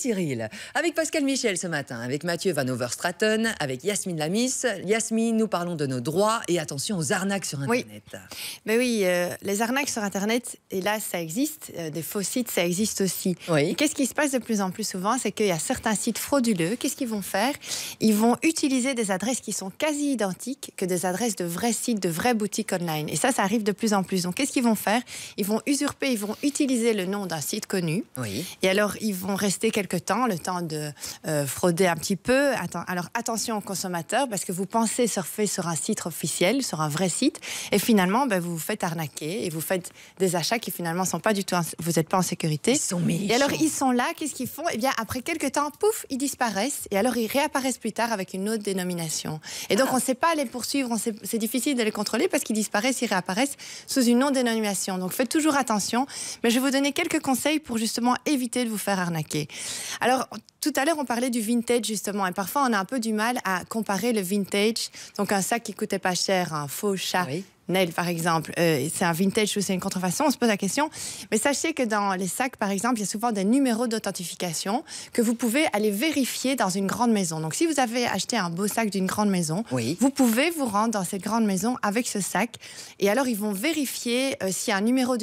Cyril, avec Pascal Michel ce matin, avec Mathieu Van Overstraten, avec Yasmine Lamis. Yasmine, nous parlons de nos droits et attention aux arnaques sur Internet. Oui, mais oui, les arnaques sur Internet, et là ça existe, des faux sites ça existe aussi. Oui. Et qu'est-ce qui se passe de plus en plus souvent, c'est qu'il y a certains sites frauduleux, qu'est-ce qu'ils vont faire? Ils vont utiliser des adresses qui sont quasi identiques que des adresses de vrais sites, de vraies boutiques online. Et ça arrive de plus en plus. Donc qu'est-ce qu'ils vont faire? Ils vont usurper, ils vont utiliser le nom d'un site connu. Oui. Et alors ils vont rester quelque temps, le temps de frauder un petit peu. Alors attention aux consommateurs, parce que vous pensez surfer sur un site officiel, sur un vrai site, et finalement vous vous faites arnaquer et vous faites des achats qui finalement sont pas du tout, vous n'êtes pas en sécurité. Ils sont méchants. Et alors ils sont là, qu'est-ce qu'ils font? Eh bien après quelques temps, pouf, ils disparaissent et alors ils réapparaissent plus tard avec une autre dénomination. Et donc on ne sait pas les poursuivre, c'est difficile de les contrôler parce qu'ils disparaissent, ils réapparaissent sous une autre dénomination. Donc faites toujours attention. Mais je vais vous donner quelques conseils pour justement éviter de vous faire arnaquer. Alors tout à l'heure, on parlait du vintage, justement. Et parfois, on a un peu du mal à comparer le vintage. Donc, un sac qui coûtait pas cher, un faux chat. Oui. Chanel, par exemple, c'est un vintage ou c'est une contrefaçon, on se pose la question. Mais sachez que dans les sacs, par exemple, il y a souvent des numéros d'authentification que vous pouvez aller vérifier dans une grande maison. Donc, si vous avez acheté un beau sac d'une grande maison, oui, vous pouvez vous rendre dans cette grande maison avec ce sac. Et alors, ils vont vérifier s'il y a un numéro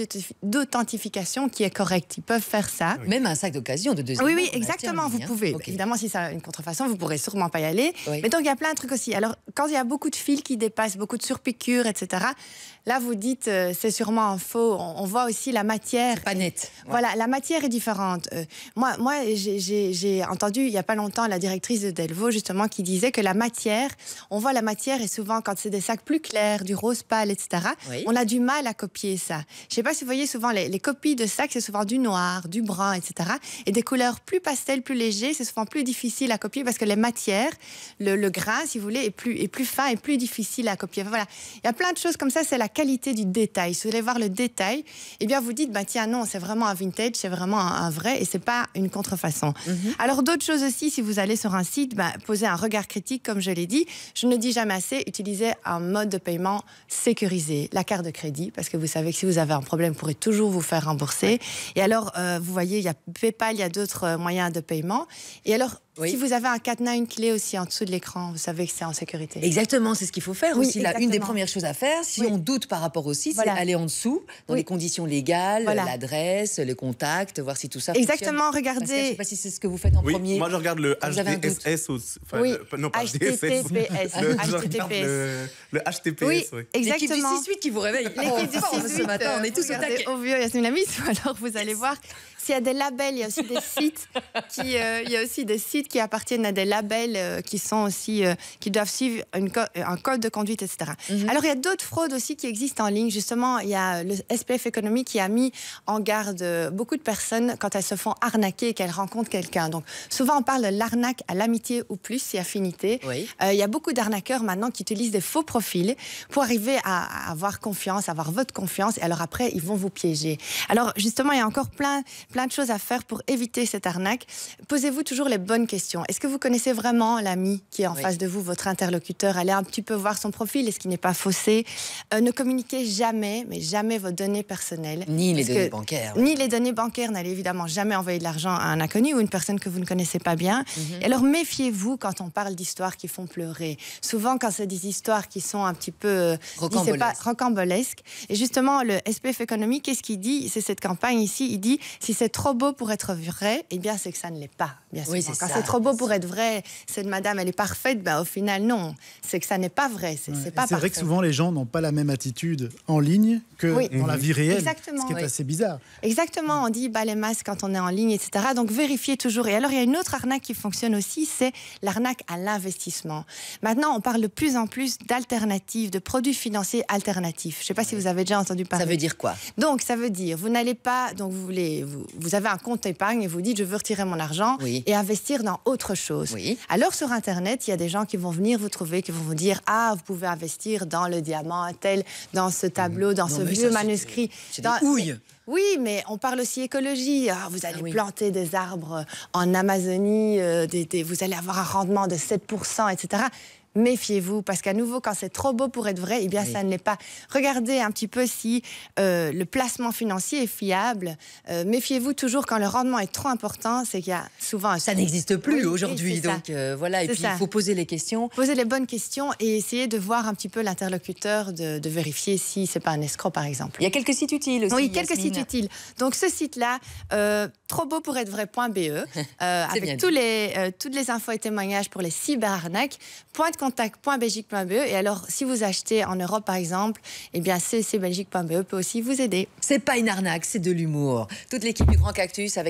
d'authentification qui est correct. Ils peuvent faire ça. Oui. Même un sac d'occasion de deuxième. Oui, exactement, vous pouvez. Okay. Évidemment, si c'est une contrefaçon, vous ne pourrez sûrement pas y aller. Oui. Mais donc, il y a plein de trucs aussi. Alors, quand il y a beaucoup de fils qui dépassent, beaucoup de surpiqûres, etc., là, vous dites, c'est sûrement un faux. On voit aussi la matière. Pas net. Voilà, la matière est différente. Moi j'ai entendu il n'y a pas longtemps la directrice de Delvaux, justement, qui disait que la matière, on voit la matière et souvent, quand c'est des sacs plus clairs, du rose pâle, etc., oui, on a du mal à copier ça. Je ne sais pas si vous voyez souvent les copies de sacs, c'est souvent du noir, du brun, etc. Et des couleurs plus pastel, plus légers, c'est souvent plus difficile à copier parce que les matières, le grain, si vous voulez, est plus fin et plus difficile à copier. Enfin, voilà. Il y a plein de choses comme ça, c'est la qualité du détail. Si vous voulez voir le détail, eh bien vous dites, tiens, non, c'est vraiment un vintage, c'est vraiment un vrai et c'est pas une contrefaçon. Alors d'autres choses aussi, si vous allez sur un site, posez un regard critique, comme je l'ai dit. Je ne dis jamais assez, utilisez un mode de paiement sécurisé, la carte de crédit, parce que vous savez que si vous avez un problème, vous pourrez toujours vous faire rembourser. Et alors, vous voyez, il y a PayPal, il y a d'autres moyens de paiement. Et alors, si vous avez un cadenas, une clé aussi en dessous de l'écran, vous savez que c'est en sécurité. Exactement, c'est ce qu'il faut faire aussi. Là, une des premières choses à faire, si on doute par rapport au site, c'est aller en dessous, dans les conditions légales, l'adresse, le contact, voir si tout ça fonctionne. Exactement, regardez. Pascal, je ne sais pas si c'est ce que vous faites en premier. Moi, je regarde le HDSS. Non, pas HTTPS. Le HTTPS. Oui, exactement. L'équipe du 6-8 qui vous réveille. L'équipe du 6-8 ce matin, on est tous au taquet. Au vieux Yasmine Lamis, alors vous allez voir. S'il y a des labels, il y a aussi des sites qui appartiennent à des labels qui sont aussi qui doivent suivre un code de conduite, etc. Alors il y a d'autres fraudes aussi qui existent en ligne. Justement, il y a le SPF Économie qui a mis en garde beaucoup de personnes quand elles se font arnaquer et qu'elles rencontrent quelqu'un. Donc souvent on parle de l'arnaque à l'amitié ou plus, et affinité. Oui. Il y a beaucoup d'arnaqueurs maintenant qui utilisent des faux profils pour arriver à avoir confiance, à avoir votre confiance. Et alors après, ils vont vous piéger. Alors justement, il y a encore plein de choses à faire pour éviter cette arnaque. Posez-vous toujours les bonnes questions. Est-ce que vous connaissez vraiment l'ami qui est en face de vous, votre interlocuteur? Allez un petit peu voir son profil, est-ce qu'il n'est pas faussé? Ne communiquez jamais, mais jamais vos données personnelles. Ni les données bancaires. Ni les données bancaires. N'allez évidemment jamais envoyer de l'argent à un inconnu ou une personne que vous ne connaissez pas bien. Et alors méfiez-vous quand on parle d'histoires qui font pleurer. Souvent quand c'est des histoires qui sont un petit peu rocambolesques. Et justement, le SPF Économie, qu'est-ce qu'il dit? C'est cette campagne ici, il dit, si c'est trop beau pour être vrai, eh bien c'est que ça ne l'est pas. Bien sûr. Quand c'est trop beau pour être vrai, cette madame elle est parfaite, au final non, c'est que ça n'est pas vrai, c'est pas parfait. C'est vrai que souvent les gens n'ont pas la même attitude en ligne que dans la vie réelle, exactement, ce qui est assez bizarre. Exactement, on dit les masques quand on est en ligne, etc. Donc vérifiez toujours. Et alors il y a une autre arnaque qui fonctionne aussi, c'est l'arnaque à l'investissement. Maintenant on parle de plus en plus d'alternatives, de produits financiers alternatifs. Je ne sais pas si vous avez déjà entendu parler. Ça veut dire quoi? Donc ça veut dire, vous n'allez pas, donc vous avez un compte épargne et vous dites je veux retirer mon argent et investir dans autre chose. Alors sur Internet, il y a des gens qui vont venir vous trouver, qui vont vous dire vous pouvez investir dans le diamant, dans ce tableau, dans ce vieux manuscrit. C'est des houilles. Oui, mais on parle aussi écologie. Vous allez planter des arbres en Amazonie, vous allez avoir un rendement de 7%, etc. méfiez-vous, parce qu'à nouveau, quand c'est trop beau pour être vrai, eh bien, ça ne l'est pas. Regardez un petit peu si le placement financier est fiable. Méfiez-vous toujours quand le rendement est trop important, c'est qu'il y a souvent... Ça n'existe plus aujourd'hui, donc voilà. Et puis, il faut poser les questions. Poser les bonnes questions et essayer de voir un petit peu l'interlocuteur, de vérifier si ce n'est pas un escroc, par exemple. Il y a quelques sites utiles aussi. Oui, quelques sites utiles. Donc, ce site-là, trosbeaupourêtre-vrai.be, avec toutes les infos et témoignages pour les cyberarnaques, pointdecontact.belgique.be. Et alors, si vous achetez en Europe, par exemple, eh bien, ccbelgique.be peut aussi vous aider. C'est pas une arnaque, c'est de l'humour. Toute l'équipe du Grand Cactus avec